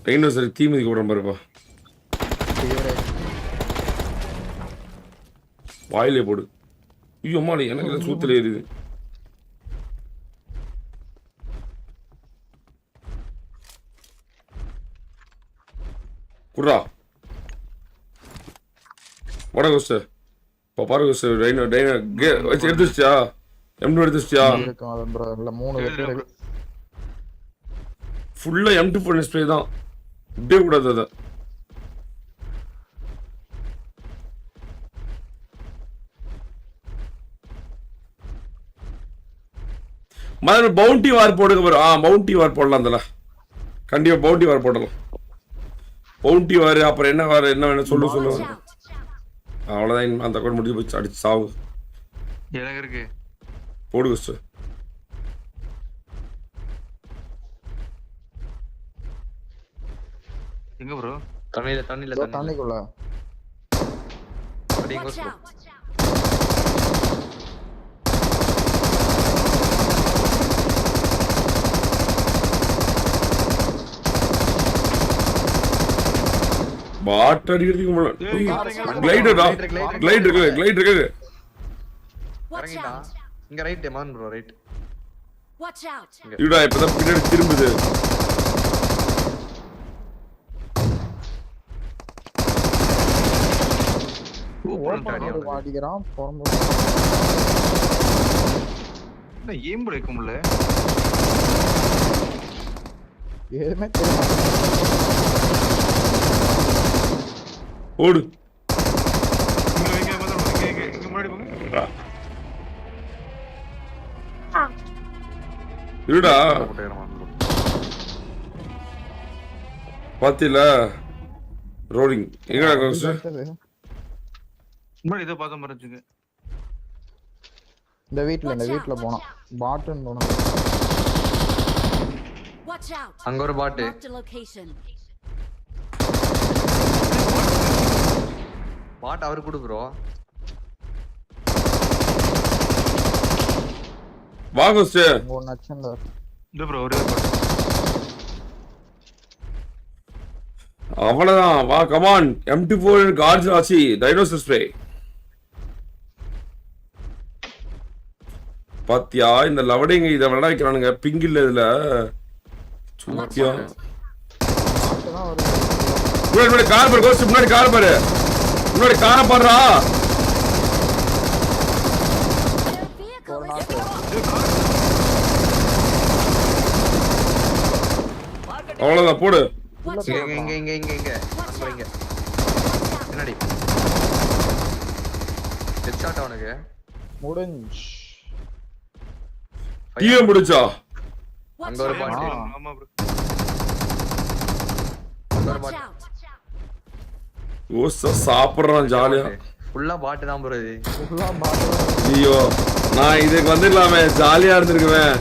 Dinosaur தீ மிதிக்க விட பாருப்பா. வாயிலே போடு. ஐயோ அம்மா எனக்கு சூத்துல ஏறுது. குர்ரா வட கோஸ்டர் இப்போ பாரு கோஸ்டர் டைனோ வச்சு எடுத்துச்சியா? M2 எடுத்துச்சியா? ஃபுல்லா M2 பண்ண ஸ்ப்ரே தான். விடவே கூடாது அதை. மதன் பவுண்டி வார் போடுங்க பாரு. பவுண்டி வார் போடலாம். அதில் கண்டிப்பா பவுண்டி வார் போடலாம். பவுண்டி வார் அப்புறம் என்ன வார் என்ன வேணும் சொல்லு. அவ்வளோதான். அந்த அக்கௌண்ட் முடிஞ்சு போச்சு. அடிச்சு சாவு. எனக்கு இருக்கு. போடு கோஸ்டர். எங்க ப்ரோ? தண்ணிக்குள்ள பாட் அடிக்கிறதுக்கு முன்னாடி கிளைட் இருக்கு. இங்க ரைட் மான் ப்ரோ ரைட். இதுடா இப்பதான் பின்னாடி திரும்புது. அடிக்கிறான். ஏம் பிரேக் முடியல. எதுவுமே ஓடு. இருடா பாத்தில ரோலிங் எங்கடா கோஸ்டர்? இதை பார்த்த மறைச்சுங்க. இந்த வீட்ல போனோம். பாட்டுன்னு போனோம். அங்க ஒரு பாட்டு. பாட் அவரு குடு ப்ரோ. வா கோஸ்டர். ஒரு நச்சன்ல இந்த ப்ரோ ஒரே பாட்டு. அவ்வளவுதான். வா கமான். M24 கார்ட்ஸ் ஆச்சு. டைனோசர் ஸ்ப்ரே பாத்தியா? இந்த லவடிங்க இதை விளையாட வைக்கிறானுங்க. பிங்க் இல்ல இதுல சூத்தியா. முன்னாடி கார் பாரு கோஸ்ட். முன்னாடி கார் பாரு. முன்னாடி கார பாடுறா. அவ்வளவுதான் போடு. இங்க பின்னாடி ஹெட்ஷாட் அவனுக்கு முடிஞ்சு. டீயே முடிச்சா? அங்க ஒரு பாட்டு. ஆமா ப்ரோ. அங்க ஒரு பாட்டு. ஓசா சாப்பிடுறான் ஜாலியா. ஃபுல்லா பாட்டு தான் ப்ரோ இது. ஃபுல்லா பாட்டு. ஐயோ நான் இதுக்கு வந்துடலாமே. ஜாலியா இருந்திருக்குவேன்.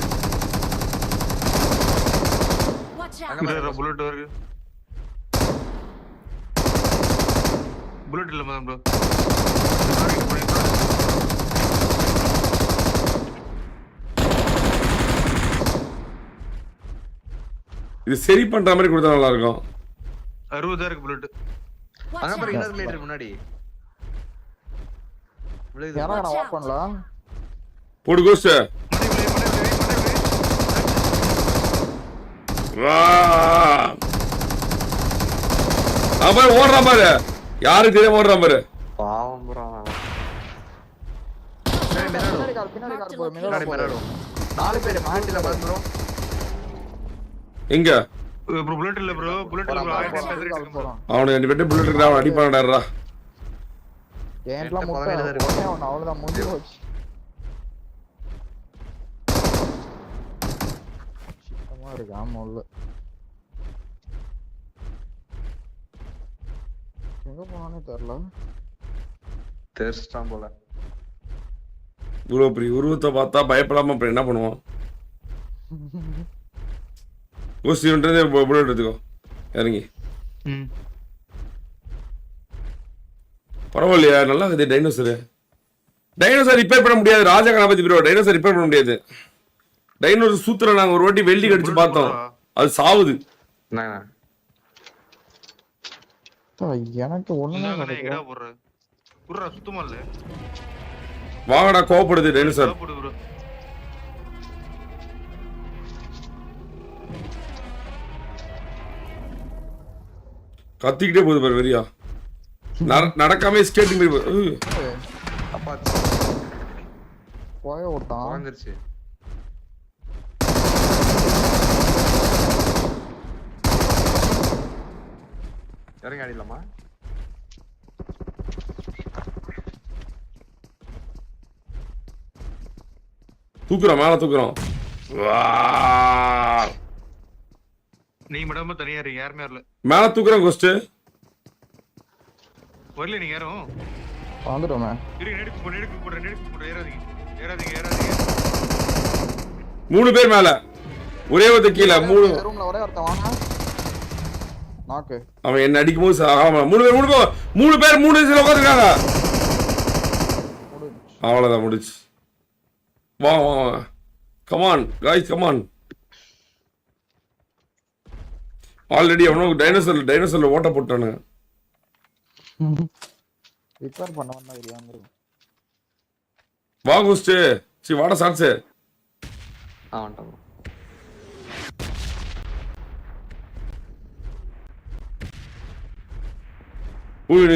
புல்லட் வருது. புல்லட் இல்ல ப்ரோ. இது சரி பண்ற மாதிரி கொடுத்தா நல்லா இருக்கும். 60 இருக்கு புல்லட். அங்க பாரு இன்னொரு லேட்டர் முன்னாடி. யாரா நான் வாக் பண்ணலாம். போடு கோஸ்ட். வா அவன் ஓடுறான் பாரு. யாருக்கு தெரியாம ஓடுறான் பாரு. பாவம் ப்ரோ. பின்னாடி கார் போய் முன்னாடி மிரடு. 4 பேர் மாட்டில பாரு ப்ரோ. எங்க ப்ரோ புல்லட் இல்ல ப்ரோ. புல்லட் இல்ல ப்ரோ. அவனுக்கு 2 பேர் புல்லட் இருக்கா. அவன் அடிப்பான்டாரா. ஏன்ல முட்டை அவன் அவ்வளவுதான் முடிஞ்சு போச்சு. சுத்தமா இருக்கு. ஆமா உள்ள எங்க போனானே தெரியல. தேர்ஸ்டாம் போல. இவ்வளோ பெரிய உருவத்தை பார்த்தா பயப்படாம அப்புறம் என்ன பண்ணுவான்? கோஸ்டின்றதே புல்லட் எடுத்துக்கோ. இறங்கி பரவாயில்லையா? நல்லா இருக்குது. டைனோசர் ரிப்பேர் பண்ண முடியாது. ராஜா கணபதி ப்ரோ டைனோசர் ரிப்பேர் பண்ண முடியாது. டைனோசர் சூத்திர நாங்கள் ஒரு வாட்டி வெல்டிங் அடிச்சு பார்த்தோம். அது சாவுது. எனக்கு ஒண்ணுமே இந்தாங்கண்ணே, கிடைக்கல. எங்கடா போடுற? புர்ரா, சுத்தமா இல்ல. வாங்கடா கோவப்படுது டைனோசர். போடு bro. கத்திக்கிட்டே போகுது பாரு வெறியா. நடக்காம ஸ்கேட்டிங் போய் அப்பா போய விட்டான். வாங்கிருச்சு. இறங்கி அடிக்கலாமா? தூக்குறோம் மேல தூக்குறோம். நீ மட்டும் தனியா இருங்க, யாருமே வரல. மேல தூக்குறோம் கோஸ்ட். வரல நீங்க யாரும். வந்துட்டோமே. இருங்க, நெடுக்கு போடுற, ஏறாதீங்க. 3 பேர் மேல, ஒரே ஒருத்த கீழே. 3 ரூம்ல ஒரே ஒருத்தன் வாங்க. நாக்கு. அவன் என்ன அடிக்கும் போது ஆமா 3 பேர் 3 இதுல உட்கார்ந்திருக்காங்க. அவ்வளவுதான் முடிச்சு. வா வா வா. Come on guys, come on. Already அவனோ டைனோசர்ல ஓட்ட போட்டானுங்க. ரிப்பேர் பண்ண வந்தா தெரியாம இருக்கு. வா கோஸ்ட். சி வாடா சான்ஸ். வந்துட்டோம்.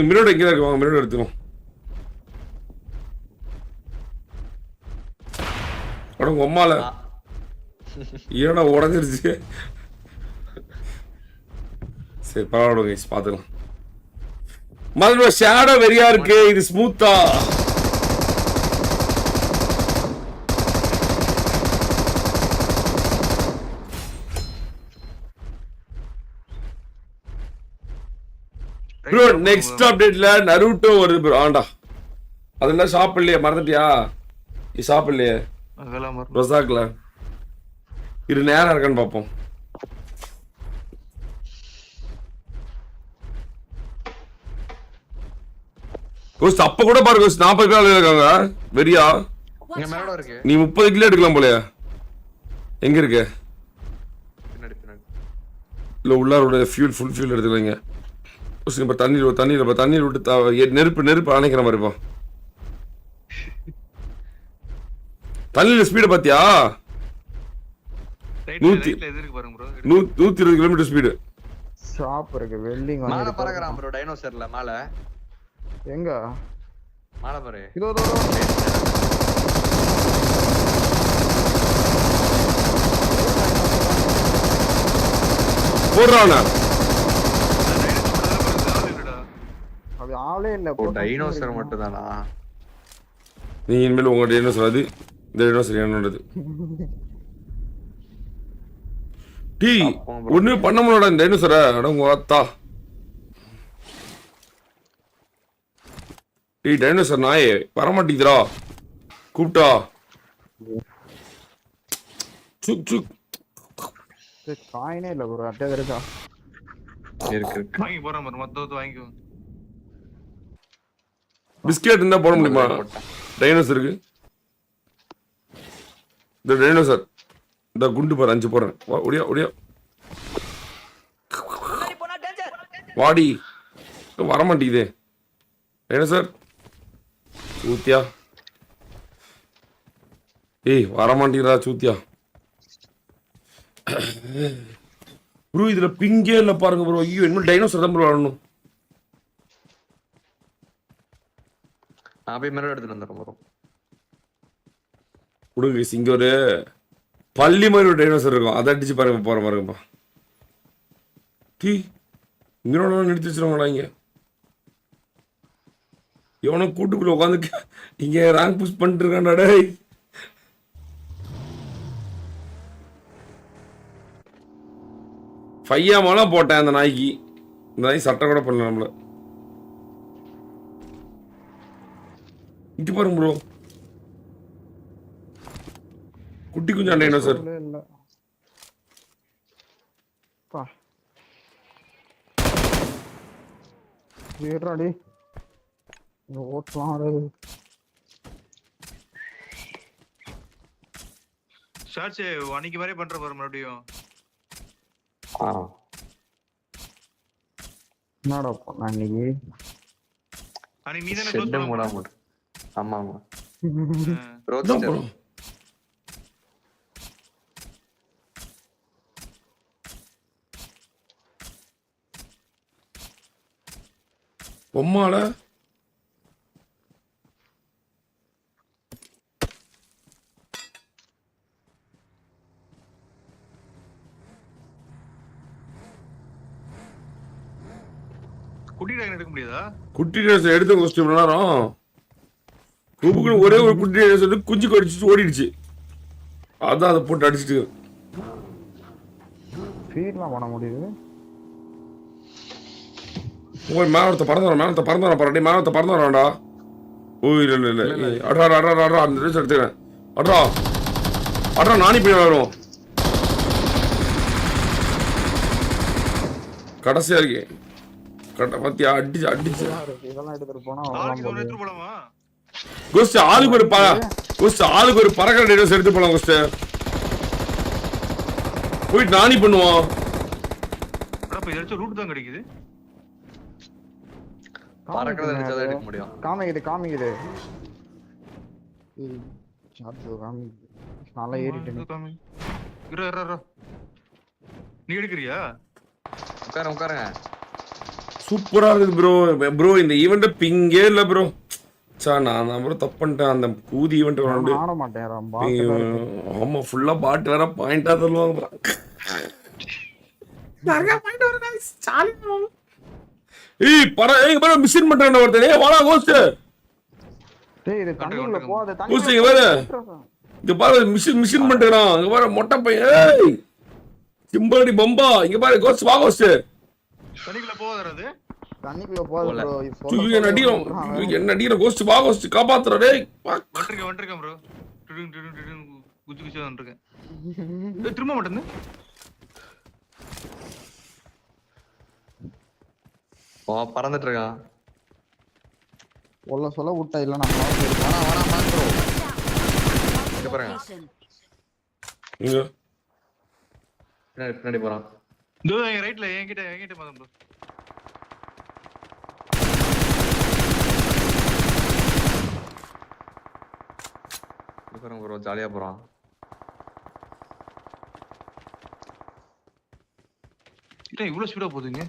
மிரோட இங்கே தான் இருக்கு. வாங்க மிரோட எடுத்துக்கோம். அட உம்மால ஏடா உடஞ்சிருச்சு. சரி பரவாயில்ல கைஸ், பார்த்துக்கலாம். மதுரை ஷேடோ வெறியா இருக்கு. இது ஸ்மூத்தா ப்ரோ. நெக்ஸ்ட் அப்டேட்ல நருட்டோ வருது ப்ரோ. ஆண்டா அதெல்லாம் சாப்பிடலையே, மறந்துட்டியா? நீ சாப்பிடலையே அதெல்லாம் மறந்து. ரொசாக்ல இரு, நேரம் இருக்கான்னு பார்ப்போம். கோஸ்ட் அப்ப கூட பாரு கோஸ்ட் 40 கிலோ இருக்காங்க. வெறியா இங்க மேல இருக்கு. நீ 30 கிலோ எடுக்கலாம் போலயா? எங்க இருக்கு? பின்னாடி. இல்ல உள்ளாரோட ஃபுல் ஃபியூல் எடுத்துக்கலாங்க. இப்ப தண்ணீர் விட்டு நெருப்பு அணைக்கிற மாதிரி இப்போ. தண்ணியில ஸ்பீடு பாத்தியா? 100 எதிர்க்கு பாருங்க ப்ரோ. 120 kilometre speed. ஷாப் இருக்கு. வெல்டிங் மேல வந்து பறக்குறான் ப்ரோ டைனோசர்ல. மேல எங்க? மேல பாரு. இதோ போடுறானா? அது ஆளே இல்ல. டைனோசர் மட்டும் தானா? நீ இனிமேல் உங்க டைனோசர் அது, இந்த டைனோசர் என்னோடது. டீ ஒண்ணுமே பண்ண முடியல இந்த டைனோசரை. அடங்க வாத்தா. டீ டைனோசர் நாயே வரமாட்டேங்குதுடா. கூப்பிட்டா சுக் காயினே இல்ல ப்ரோ. அட்டை இருக்கா? இருக்கு. வாங்கி போறேன் ப்ரோ, மொத்தத்தை வாங்கிக்கோ. பிஸ்கெட் இருந்தா போட முடியுமா டைனோசருக்கு? இந்த டைனோசர் இந்த குண்டு பாரு 5 போடுறேன். ஒடியா வாடி. வரமாட்டேங்குதே டைனோசர். சூத்தியா. ஏய் வரமாட்டேங்கிறா சூத்தியா. ப்ரோ இதுல பிங்கே இல்ல பாருங்க ப்ரோ. ஐயோ இன்னும் டைனோசர் தான் ப்ரோ வரணும். நான் போய் மிரர் எடுத்துட்டு வந்துடுறேன் ப்ரோ. கொடுங்க இங்க ஒரு பள்ளி மாதிரி ஒரு டைனோசர் இருக்கும். அதை அடிச்சு பாருங்க பாருங்கப்பா. டீ இங்கனோட நிறுத்தி வச்சிருவாங்களா இங்க? எவனோ கூட்டுக்குள்ள உட்காந்து இங்க ரேங்க் புஷ் பண்ணிட்டு இருக்கான்டா டேய். ஃபையாமலாம் போட்டேன் அந்த நாய்க்கு. இந்த நாய் சட்டை கூட பண்ணல நம்மள. இங்க பாருங்க ப்ரோ, குட்டி குஞ்சா டைனோசர். இல்ல பா ஏறாடி ஓட்லாம். ஷாட்ஸ் அன்னைக்கு மாதிரி பண்ற பாரு மறுபடியும். என்னடா பண்ணா இன்னைக்கு அன்னைக்கு நீ தானே ஷெட் க்ளோஸ் மூடாம பண்ண போட்டு. ஆமா ஆமா இதான் ரோட்ஸ்டர் bro. பொம்மால குட்டி ட்ராகன் எடுக்க முடியாதா? குட்டி ட்ரெஸ் எடுத்த கோஸ்ட் இவ்வளோ நேரம் குபுக்குன்னு ஒரே ஒரு குட்டி ட்ரெஸ் வந்து குஞ்சு கடிச்சிட்டு ஓடிடுச்சு. அதான் அதை போட்டு அடிச்சிட்டு ஃபீட்லாம் பண்ண முடியுது. உங்கள் மேலத்தை பறந்து வரேன் மேலத்தை பறந்து வரான்டா. ஓ இல்லை அட்ரா அந்த ட்ரெஸ் எடுத்துக்கிறேன். அட்ரா நானி போய் வரும் கடைசியா இருக்கு பத்தியா அடிச்சு இதெல்லாம் எடுத்துட்டு போனா ஆளுக்கு ஒன்று எடுத்துட்டு போலாமா? கோஸ்ட் ஆளுக்கு ஒரு பறக்கிற ட்ரெஸ் எடுத்து போலாம் கோஸ்ட். போயிட்டு நானி பண்ணுவோம். அட இப்ப ஏதாச்சும் ரூட் தான் கிடைக்குது. பறக்கிறத நினைச்சா எடுக்க முடியும். காமிக்குது. ஏய் சார்ஜ் காமிக்குது. நல்லா ஏறிட்டேன். இரு. நீ எடுக்கறியா? உட்காருங்க. சூப்பரா இருக்குது ப்ரோ இந்த ஈவெண்ட் பிங்கே இல்ல ப்ரோ. நான் ப்ரோ தப்பு பண்ணிட்டேன். அந்த கூதி ஈவெண்ட் விளாண்டு ஆட மாட்டேன். ஆமா ஃபுல்லா பாட்டு வேற பாயிண்டா தருவாங்க. ஏய் மிஷின் பண்றேன் ஒருத்தன். ஏய் வாடா கோஸ்ட். டேய் இது தண்ணிக்குள்ள போகாத. கோஸ்ட் இங்க பாரு. இங்க பாரு மிஷின் பண்றான். இங்க பாரு மொட்டை பையன். ஏய் சிம்படி பம்பா. இங்க பாரு கோஸ்ட் வா கோஸ்ட். தண்ணிக்குள்ள போகாதடா அது. தண்ணிக்குள்ள போகாத ப்ரோ. என்ன அடிக்கிற கோஸ்ட் வா கோஸ்ட் காப்பாத்துற. டேய் வந்துருக்கேன் ப்ரோ. டிடின் குச்சி வந்துருக்கேன். திரும்ப மாட்டேன்னு பறந்துட்டு இருக்கான். சொல்ல விட்டா இல்ல நம்ம பாருங்க இங்க பின்னாடி போறான். இதோ என் ரைட்ல என்கிட்ட மாதம் ப்ரோ. ப்ரோ ஜாலியா போறான். இவ்வளவு ஸ்பீடா போகுதுங்க.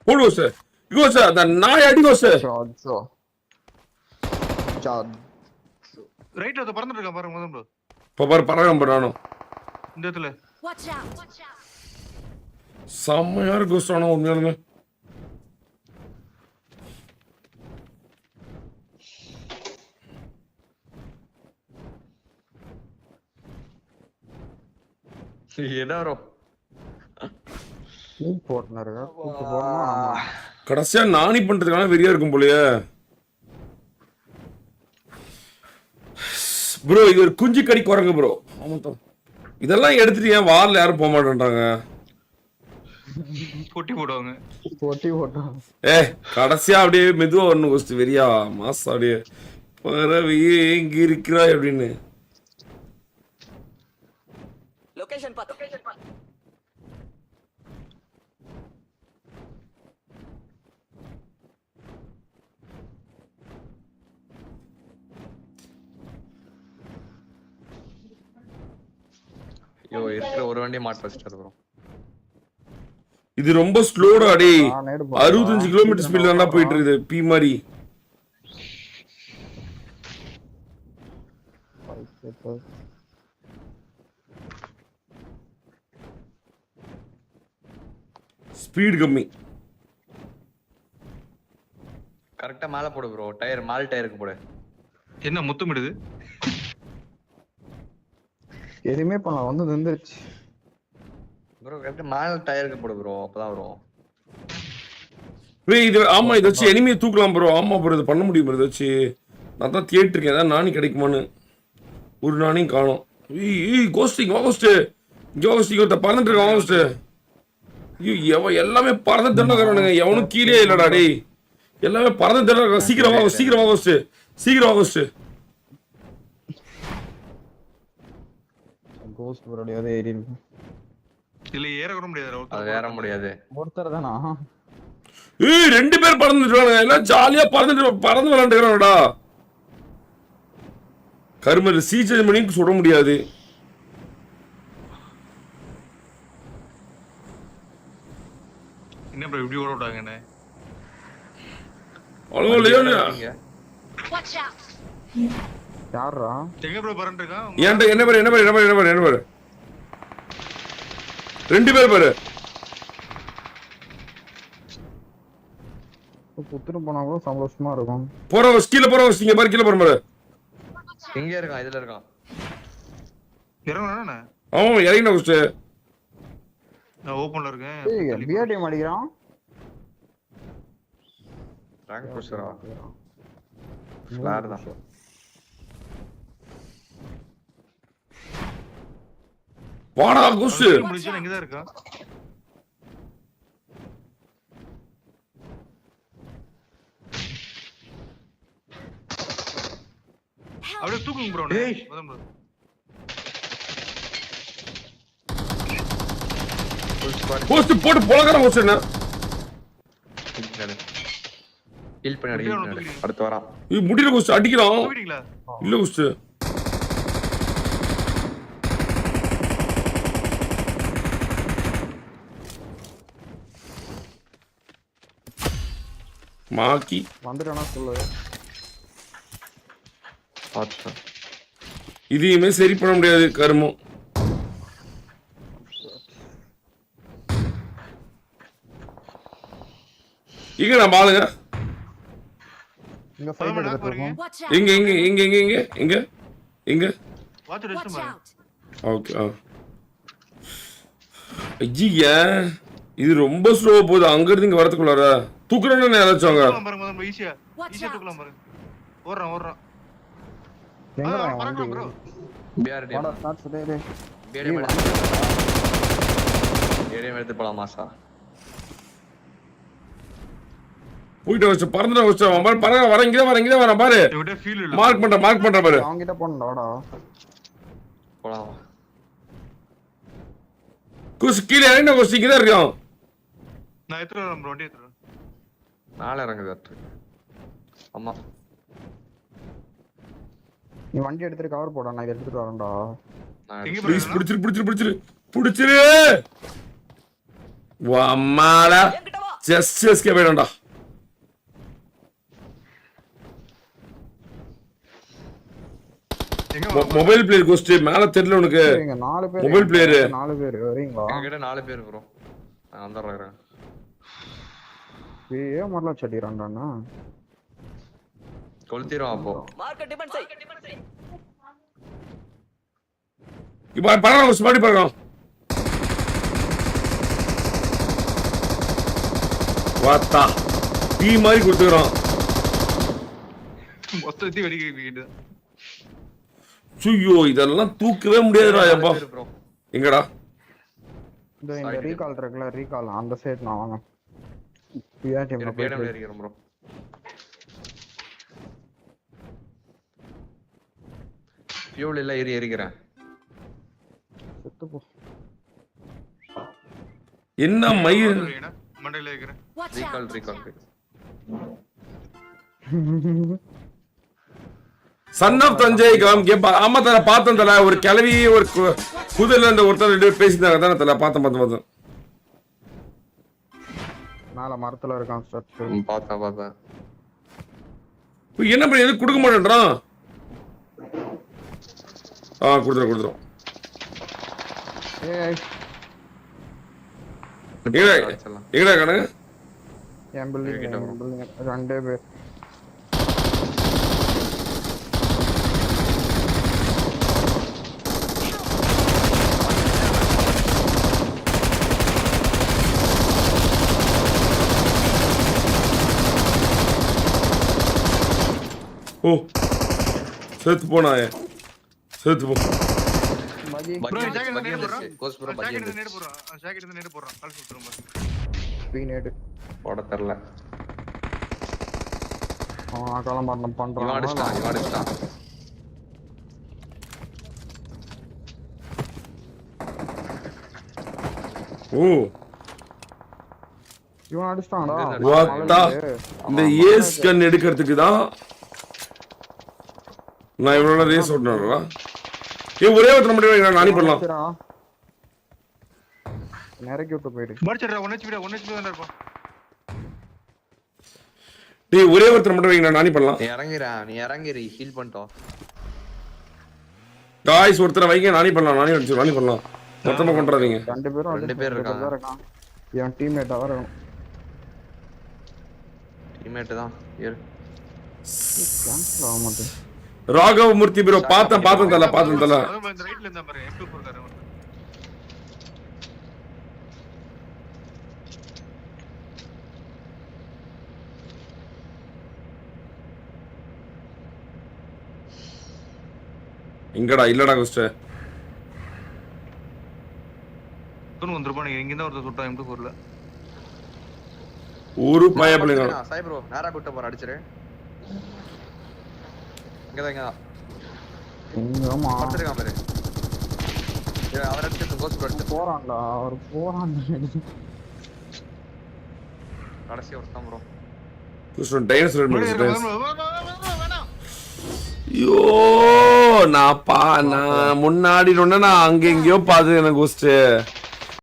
போடு சார். இகோ சார் அந்த நாய் அடிக்கோ சார். ரைட்ல அத பறந்துட்டு இருக்கான் பாருங்க மாதம் ப்ரோ. பாரு பறகம் பண்ணானோ இந்த இடத்துல. செம்மையா இருக்கு கோஸ்ட். ஆனா உண்மையாலுமே என்ன வரும் கடைசியா நானி பண்றதுக்கான வெறியா இருக்கும் போலயே ப்ரோ. இது ஒரு குஞ்சு கடி குரங்கு ப்ரோ. இதெல்லாம் எடுத்துட்டு ஏன் வார்ல யாரும் போக மாட்டேன்றாங்க. போட்டி போடுவாங்க. கடைசியா அப்படியே மெதுவா வரணும் கோஸ்ட். வெறியா மாசம் அப்படியே பறவையே எங்க இருக்கிறாய் அப்படின்னு. லொகேஷன் பாத்து இருக்கிற ஒரு வண்டியை மாட்ட வச்சிட்டாரு ப்ரோ. இது ரொம்ப ஸ்லோடா அடே. 65 கிலோமீட்டர் ஸ்பீட்ல தான்டா போயிட்டு இருக்குது பி மாதிரி. ஸ்பீட் கம்மி. கரெக்டா மேல போடு ப்ரோ. மேல் டயருக்கு போடு. என்ன முத்தமிடுது? எதுவுமே பண்ணலாம் வந்து நின்றுச்சு ப்ரோ. கரெக்டா மேல் டயருக்கு போடு ப்ரோ. அப்பதான் வரும். இது ஆமா இதை வச்சு எனிமையை தூக்கலாம் ப்ரோ. ஆமா ப்ரோ இது பண்ண முடியும் ப்ரோ. இதை வச்சு நான் தான் தேட்டிருக்கேன். ஏதாவது நானி கிடைக்குமான்னு. ஒரு நானையும் காணும். கோஸ்டிங் வா கோஸ்ட். இங்கே கோஸ்டிங் ஒருத்த பறந்துட்டு இருக்கான் வா கோஸ்ட். எல்லாமே பறந்து திறனுங்க. எவனும் கீழே இல்லடா டே. எல்லாமே பறந்து திறன. சீக்கிரம் வா கோஸ்ட். கோஸ்ட் ப்ரோடியாவது ஏறி இருக்கு. இல்ல ஏற கூட முடியாது அது ஒருத்தர் ஏற முடியாது. ஒருத்தர் தானா? ஏய் 2 பேர் பறந்துட்டானுங்க. எல்லாம் ஜாலியா பறந்து விளையாண்டுக்கிறாங்கடா. கருமர் சீச்சேஞ்ச் பண்ணி சுட முடியாது. என்ன ப்ரோ இப்படி ஓட விட்டாங்க என்ன? அவ்வளோ இல்லையா? இங்க. யாரா? எங்க ப்ரோ பறந்து இருக்கான்? ஏன்டா என்ன பாரு 2 பேர் பாரு. குத்துட்டு போனா கூட சந்தோஷமா இருக்கும். கீழே போறோம் இங்க பாரு கீழே போற பாரு. இங்க இருக்கான், இதுல இருக்கான். இறங்கணும் ஆமா இறங்கின ஃபர்ஸ்ட். நான் ஓபன்ல இருக்கேன். ஏய் பிஆர்டி அடிக்கிறான். ரேங்க் புஷரா. ஃபிளார் தான். வாடா குஷ். முடிஞ்சு இங்க தான் இருக்கா? அப்படியே தூக்குங்க ப்ரோ. ஏய். மதம் ப்ரோ. ஃபுல் ஸ்குவாட் போஸ்ட் போட்டு பொளக்கற போஸ்ட் என்ன? ஹீல் பண்ணி அடுத்து வரான். இது முடியல போஸ்ட் அடிக்கிறான். போயிட்டீங்களா? இல்ல போஸ்ட். மாக்கி வந்துட்டானா சொல்லு. பாத்து. இதையுமே சரி பண்ண முடியாது கருமம். இங்க நான் பாருங்க. இங்க ஃபைட் எடுத்துட்டு இருக்கோம். இங்க வாட்ச் ரெஸ்ட் பாருங்க. ஓகே. ஐயா இது ரொம்ப ஸ்லோவா போகுது. அங்க இருந்து இங்க வரதுக்குள்ளார தூக்குறேன்னு யாராச்சும் பாருங்க மதம் ப்ரோ. ஈஸியா தூக்கலாம் பாருங்க. ஓடுறான். எங்கடா பறக்கலாம் ப்ரோ. பிஆர்டி. வாடா ஸ்டார்ட் டேய் டேய். பிஆர்டி எடுத்து போலாமா சார்? போயிட்டு வச்சு பறந்துட வச்சு பாரு வர இங்கதான் வரேன் பாரு. இவட்ட ஃபீல் இல்ல. மார்க் பண்ற பாரு. அவங்க கிட்ட போறடா வாடா. போலாம். குஸ் கீழ இறங்கின குஸ் இங்க தான் இருக்கான். நான் எடுத்துட்டு வரேன் ப்ரோ. வண்டி எடுத்துட்டு வரேன். நாளை இறங்குது. ஆமா. நீ வண்டி எடுத்துட்டு கவர் போடா. நான் இத எடுத்துட்டு வரேன்டா. எங்க ப்ளீஸ் போறீங்க? புடிச்சிரு. வம்மாடா ஜஸ்ட் எஸ்கேப் ஆயிடும்டா. எங்க மொபைல் பிளேயர் கோஸ்ட் மேல தெரியல உனக்கு. இங்க 4 பேர். மொபைல் பிளேயர் 4 பேர் வரீங்களா? என்கிட்ட 4 பேர் ப்ரோ. நான் வந்துறேன். ஏய் மரல சட்டிறான்டானா. கொளுத்திரும் அப்போ. மார்க் டிபெண்ட் செய். இப்ப பரவாயில்ல ஒரு ஸ்மார்ட் பார்க்கலாம். வாத்தா டீ மாதிரி கொடுத்துறோம். மொத்தத்தை வெடிக்கிட்டு. ஐயோ இதெல்லாம் தூக்கவே முடியாதுடா அப்பா. எங்கடா? இந்த ரீகால் இருக்குல ரீகால் அந்த சைடு நான் வாங்க. பிஆர்டி பிஆர்டி ஏறிக்கிறோம் ப்ரோ. ஃபியூல் இல்ல ஏறிக்கிறேன். செத்து போ. என்ன மயிர் மண்டையில ஏறிக்கிறேன். ரீகால். சன் ஆஃப் தஞ்சை கேப்பா. ஆமா தல பார்த்தேன் தல. ஒரு கிளவி ஒரு குதிரைல அந்த ஒருத்தர் 2 பேர் பேசினாங்க தானே தல. பார்த்தேன். மேல மரத்துல இருக்கான் ஸ்ட்ரக்சர். பார்த்தேன். என்ன பண்ணி எது கொடுக்க மாட்டேன்றான். கொடுத்துரும். ஏய் எங்கடா கணக்கு? என் பில்டிங் 2 பேர். ஓ செத்து போனாயே. செத்து போ. ப்ரோ ஜாக்கெட் நேடு போறான். கோஸ் ப்ரோ ஜாக்கெட் நேடு போறான். ஜாக்கெட் நேடு போறான். கால் சுத்துறோம் பாரு. ஸ்பீனேட் போட தெரியல. அவன் காலம் பண்றான். இவாடிஸ்டா. ஓ இவன் அடிச்சிட்டான்டா வாத்தா இந்த ஏஸ் கன் எடுக்கிறதுக்கு தான் நான் இவ்வளோ ரேஸ் ஓட்டினா ஏன் ஒரே ஒருத்தர் மட்டும் வைங்க, நானே பண்ணலாம். நெருக்கி விட்டு போயிடு பர்ச்சடா 1 HP தான் இருப்பா. டேய் ஒரே ஒருத்தர் மட்டும் வைங்க, நானே பண்ணலாம். நீ இறங்கிரு ஹீல் பண்ணிட்டோம். காய்ஸ் ஒருத்தரை வைங்க, நானே பண்ணலாம். நானே பண்ணலாம். மொத்தமா கொண்டாதீங்க. ரெண்டு பேர் இருக்காங்க. இவன் டீம்மேட் அவர் டீம்மேட் தான் ஏறு. கேன்சல் ஆக மாட்டேன். ராகவமூர்த்தி ப்ரோ பார்த்தேன் தல. இந்த ரைட்ல இருந்தா பாரு M24 காரன். எங்கடா இல்லடா கோஸ்ட் துணு வந்துருப்பா. நீங்க இங்க தான் ஒருத்தர் சுட்டா M24ல. ஒரு பயப்பலங்க. சாய் ப்ரோ நேரா கூட்ட போற அடிச்சிரு. இங்கதான் எங்கமா பாத்துறேன் பாரு. அவர் அடிச்சு கோஸ்ட் ப்ரோ அடிச்சு போறான்டா. அவர் போறான். கடைசி ஒருத்தன் ப்ரோ. கோஸ்ட் டைனோசர் வேணாம். ஐயோ நான் முன்னாடி நான் அங்க எங்கேயோ பாத்து எனக்கு கோஸ்ட்